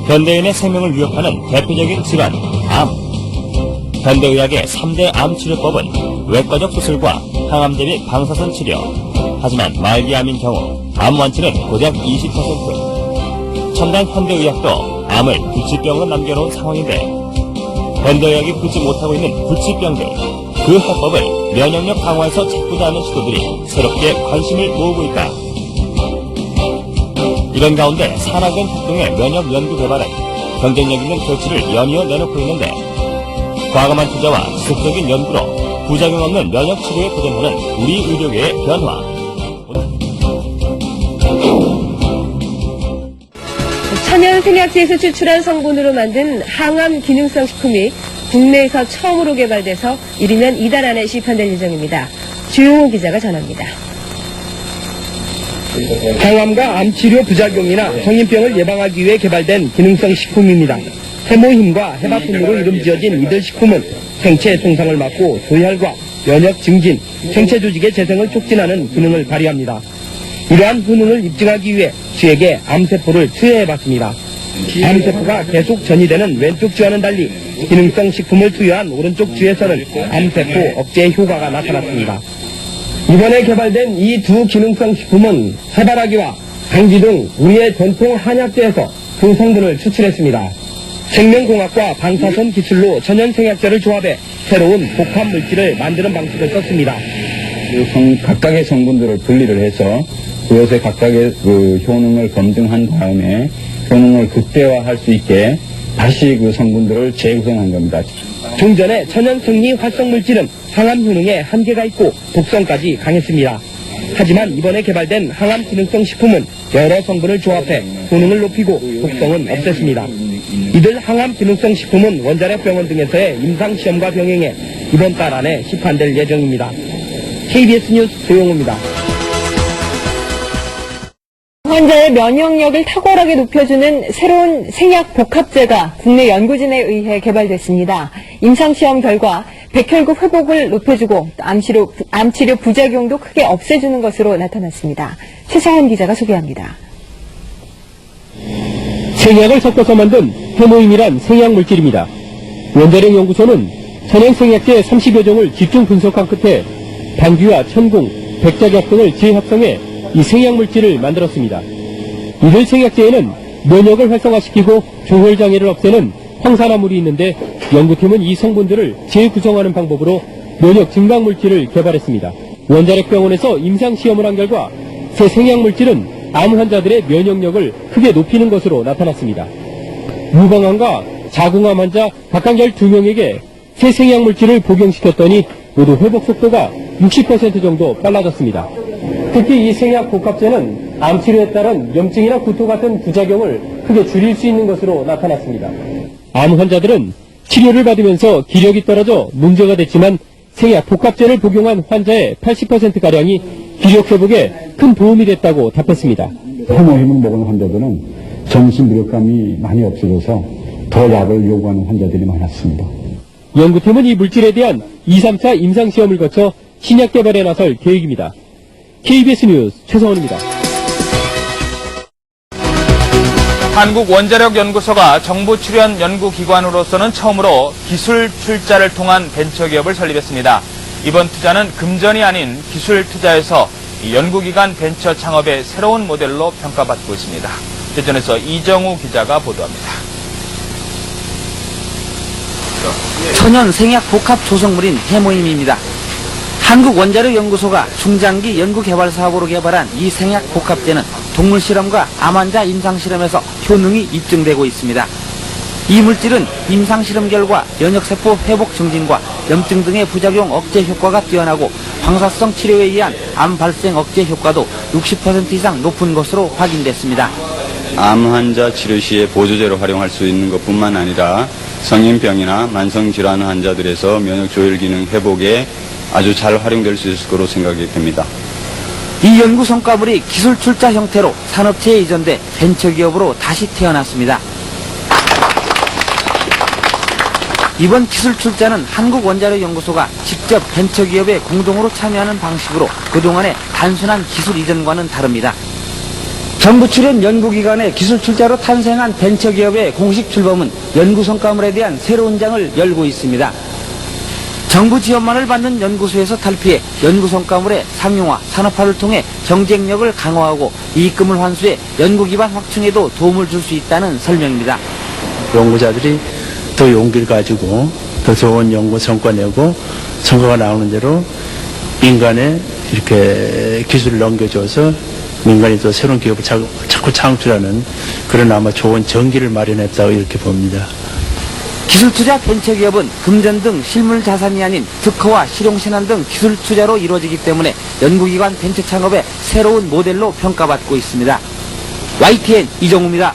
현대인의 생명을 위협하는 대표적인 질환, 암. 현대의학의 3대 암 치료법은 외과적 수술과 항암 대비 방사선 치료. 하지만 말기암인 경우 암 완치는 고작 20%. 첨단 현대의학도 암을 불치병으로 남겨놓은 상황인데 현대의학이 풀지 못하고 있는 불치병들, 그 해법을 면역력 강화에서 찾고자 하는 시도들이 새롭게 관심을 모으고 있다. 이런 가운데 산학연 활동의 면역 연구 개발은 경쟁력 있는 결실을 연이어 내놓고 있는데 과감한 투자와 지속적인 연구로 부작용 없는 면역 치료에 도전하는 우리 의료계의 변화. 천연 생약제에서 추출한 성분으로 만든 항암 기능성 식품이 국내에서 처음으로 개발돼서 이르면 이달 안에 시판될 예정입니다. 주용호 기자가 전합니다. 항암과 암치료 부작용이나 성인병을 예방하기 위해 개발된 기능성 식품입니다. 해모힘과 해바순으로 이름 지어진 이들 식품은 생체 손상을 막고 조혈과 면역 증진, 생체 조직의 재생을 촉진하는 기능을 발휘합니다. 이러한 효능을 입증하기 위해 쥐에게 암세포를 투여해봤습니다. 암세포가 계속 전이되는 왼쪽 쥐와는 달리 기능성 식품을 투여한 오른쪽 쥐에서는 암세포 억제 효과가 나타났습니다. 이번에 개발된 이 두 기능성 식품은 해바라기와 당귀 등 우리의 전통 한약재에서 그 성분을 추출했습니다. 생명공학과 방사선 기술로 천연생약제를 조합해 새로운 복합 물질을 만드는 방식을 썼습니다. 각각의 성분들을 분리를 해서 그것의 각각의 효능을 검증한 다음에 효능을 극대화할 수 있게 다시 그 성분들을 재구성한 겁니다. 종전의 천연생리 활성물질은 항암 효능에 한계가 있고 독성까지 강했습니다. 하지만 이번에 개발된 항암 기능성 식품은 여러 성분을 조합해 효능을 높이고 독성은 없앴습니다. 이들 항암 기능성 식품은 원자력 병원 등에서의 임상시험과 병행해 이번 달 안에 시판될 예정입니다. KBS 뉴스 조용호입니다. 환자의 면역력을 탁월하게 높여주는 새로운 생약 복합제가 국내 연구진에 의해 개발됐습니다. 임상시험 결과 백혈구 회복을 높여주고 암치료 부작용도 크게 없애주는 것으로 나타났습니다. 최상원 기자가 소개합니다. 생약을 섞어서 만든 해모임이란 생약물질입니다. 원자력 연구소는 천연생약제 30여 종을 집중 분석한 끝에 당귀와 천궁, 백작약 등을 재합성해 이 생약물질을 만들었습니다. 이들 생약제에는 면역을 활성화시키고 조혈장애를 없애는 황산화물이 있는데 연구팀은 이 성분들을 재구성하는 방법으로 면역 증강물질을 개발했습니다. 원자력병원에서 임상시험을 한 결과 새 생약물질은 암 환자들의 면역력을 크게 높이는 것으로 나타났습니다. 유방암과 자궁암 환자 각각 12명에게 새 생약물질을 복용시켰더니 모두 회복 속도가 60% 정도 빨라졌습니다. 특히 이 생약 복합제는 암치료에 따른 염증이나 구토 같은 부작용을 크게 줄일 수 있는 것으로 나타났습니다. 암 환자들은 치료를 받으면서 기력이 떨어져 문제가 됐지만 생약 복합제를 복용한 환자의 80%가량이 기력 회복에 큰 도움이 됐다고 답했습니다. 해모힘을 먹은 환자들은 정신 무력감이 많이 없어져서 더 약을 요구하는 환자들이 많았습니다. 연구팀은 이 물질에 대한 2, 3차 임상시험을 거쳐 신약 개발에 나설 계획입니다. KBS 뉴스 최성원입니다. 한국원자력연구소가 정부 출연 연구기관으로서는 처음으로 기술 출자를 통한 벤처기업을 설립했습니다. 이번 투자는 금전이 아닌 기술 투자에서 연구기관 벤처 창업의 새로운 모델로 평가받고 있습니다. 대전에서 이정우 기자가 보도합니다. 천연 생약 복합 조성물인 해모임입니다. 한국원자력연구소가 중장기 연구개발 사업으로 개발한 이 생약 복합제는 동물 실험과 암 환자 임상실험에서 효능이 입증되고 있습니다. 이 물질은 임상실험 결과 면역세포 회복 증진과 염증 등의 부작용 억제 효과가 뛰어나고 방사성 치료에 의한 암 발생 억제 효과도 60% 이상 높은 것으로 확인됐습니다. 암 환자 치료 시에 보조제로 활용할 수 있는 것뿐만 아니라 성인병이나 만성질환 환자들에서 면역 조혈 기능 회복에 아주 잘 활용될 수 있을 거로 생각이 됩니다. 이 연구 성과물이 기술 출자 형태로 산업체에 이전돼 벤처기업으로 다시 태어났습니다. 이번 기술 출자는 한국원자력연구소가 직접 벤처기업에 공동으로 참여하는 방식으로 그동안의 단순한 기술 이전과는 다릅니다. 정부 출연 연구기관의 기술 출자로 탄생한 벤처기업의 공식 출범은 연구 성과물에 대한 새로운 장을 열고 있습니다. 정부 지원만을 받는 연구소에서 탈피해 연구 성과물의 상용화, 산업화를 통해 경쟁력을 강화하고 이익금을 환수해 연구 기반 확충에도 도움을 줄 수 있다는 설명입니다. 연구자들이 더 용기를 가지고 더 좋은 연구 성과 내고 성과가 나오는 대로 민간에 이렇게 기술을 넘겨줘서 민간이 또 새로운 기업을 자꾸 창출하는 그런 아마 좋은 전기를 마련했다고 이렇게 봅니다. 기술투자 벤처기업은 금전 등 실물 자산이 아닌 특허와 실용신안 등 기술 투자로 이루어지기 때문에 연구기관 벤처 창업의 새로운 모델로 평가받고 있습니다. YTN 이정우입니다.